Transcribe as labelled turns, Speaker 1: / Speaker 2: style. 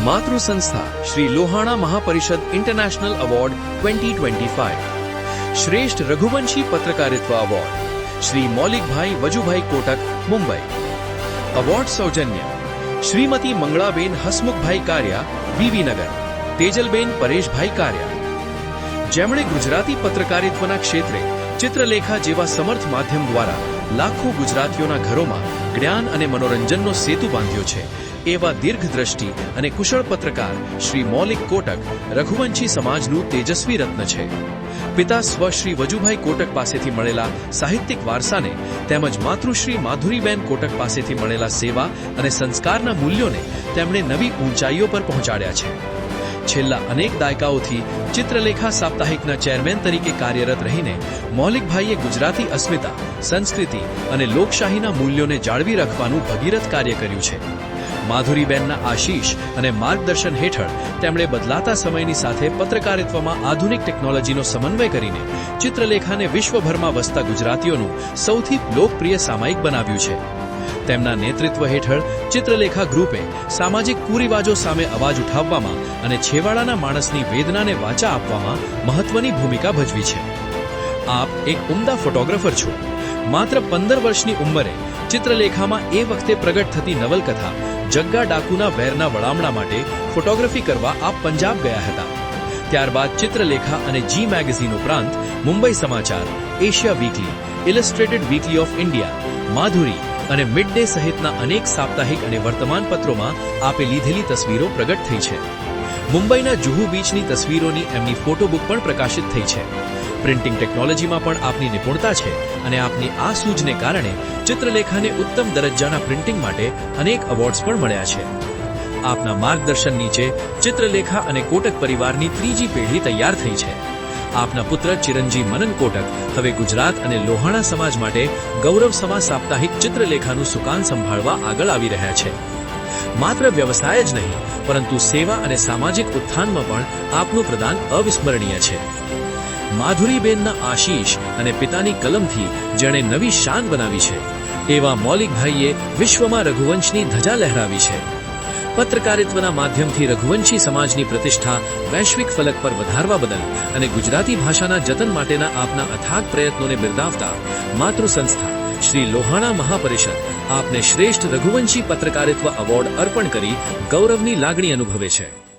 Speaker 1: માતૃ સંસ્થા Shri Lohana મહાપરિષદ international award 2025, શ્રેષ્ઠ રઘુવંશી પત્રકારિત્વ એવોર્ડ શ્રી મૌલિકભાઈ વજુભાઈ કોટક, મુંબઈ. એવોર્ડ સૌજન્ય શ્રીમતી મંગળાબેન હસમુખભાઈ કારિયા, વિવીનગર, તેજલબેન પરેશભાઈ કારિયા, જેમણે ગુજરાતી પત્રકારિત્વના ક્ષેત્રે ચિત્રલેખા જેવા સમર્થ માધ્યમ દ્વારા લાખો ગુજરાતીઓના ઘરોમાં જ્ઞાન અને મનોરંજનનો સેતુ બાંધ્યો છે. એવા દીર્ઘદ્રષ્ટિ અને કુશળ પત્રકાર શ્રી મૌલિક કોટક રઘુવંશી સમાજનું તેજસ્વી રત્ન છે. પિતા સ્વ શ્રી વજુભાઈ કોટક પાસેથી મળેલા સાહિત્યિક વારસાને તેમજ માતૃશ્રી માધુરીબેન કોટક પાસેથી મળેલા સેવા અને સંસ્કારના મૂલ્યોને તેમણે નવી ઊંચાઈઓ પર પહોંચાડ્યા છે. છેલ્લા અનેક દાયકાઓથી ચિત્રલેખા સાપ્તાહિકના ચેરમેન તરીકે કાર્યરત રહીને મૌલિકભાઈએ ગુજરાતી અસ્મિતા, સંસ્કૃતિ અને લોકશાહીના મૂલ્યોને જાળવી રાખવાનું ભગીરથ કાર્ય કર્યું છે. માધુરીબેનના આશીષ અને માર્ગદર્શન હેઠળ તેમણે બદલાતા સમયની સાથે પત્રકારિત્વમાં આધુનિક ટેકનોલોજીનો સમન્વય કરીને ચિત્રલેખાને વિશ્વભરમાં વસતા ગુજરાતીઓનું સૌથી લોકપ્રિય સામાયિક બનાવ્યું છે. તેમના નેતૃત્વ હેઠળ ચિત્રલેખા ગ્રુપે સામાજિક કુરિવાજો સામે અવાજ ઉઠાવવામાં અને છેવાડાના માણસની વેદનાને વાચા આપવામાં મહત્વની ભૂમિકા ભજવી છે. આપ એક ઉમદા ફોટોગ્રાફર છો. માત્ર 15 વર્ષની ઉંમરે ચિત્રલેખામાં એ વખતે પ્રગટ થતી નવલકથા જગ્ગા ડાકુના વેરના વળામણા માટે ફોટોગ્રાફી કરવા આપ પંજાબ ગયા હતા. ત્યારબાદ ચિત્રલેખા અને જી મેગેઝિન ઉપરાંત Mumbai Samachar, Asia weekly, illustrated weekly of India, Madhuri અને મિડ ડે સહિતના અનેક સાપ્તાહિક અને વર્તમાન પત્રોમાં આપે લીધેલી તસવીરો પ્રગટ થઈ છે. મુંબઈના જુહુ બીચની તસવીરોની એમની ફોટોબુક પણ પ્રકાશિત થઈ છે. પ્રિન્ટિંગ ટેકનોલોજીમાં પણ આપની નિપુણતા છે અને આપની આ સૂઝને કારણે ચિત્રલેખાને ઉત્તમ દરજ્જાના પ્રિન્ટિંગ માટે અનેક એવોર્ડ્સ પણ મળ્યા છે. આપના માર્ગદર્શન નીચે ચિત્રલેખા અને કોટક પરિવારની ત્રીજી પેઢી તૈયાર થઈ છે. આપના પુત્ર ચિરંજી મનન કોટક હવે ગુજરાત અને લોહાણા સમાજ માટે ગૌરવસમા સાપ્તાહિક ચિત્રલેખાનું સુકાન સંભાળવા આગળ આવી રહ્યા છે. માત્ર વ્યવસાય જ નહીં પરંતુ સેવા અને સામાજિક ઉત્થાનમાં પણ આપનું પ્રદાન અવિસ્મરણીય છે. માધુરીબેનના આશીષ અને પિતાની કલમથી જેણે નવી શાન બનાવી છે એવા મૌલિકભાઈએ વિશ્વમાં રઘુવંશની ધજા લહેરાવી છે. પત્રકારિત્વના માધ્યમથી રઘુવંશી સમાજની પ્રતિષ્ઠા વૈશ્વિક ફલક પર વધારવા બદલ અને ગુજરાતી ભાષાના જતન માટેના આપના અથાગ પ્રયત્નોને બિરદાવતા માતૃ સંસ્થા શ્રી લોહાણા મહાપરિષદ આપને શ્રેષ્ઠ રઘુવંશી પત્રકારિત્વ એવોર્ડ અર્પણ કરી ગૌરવની લાગણી અનુભવે છે.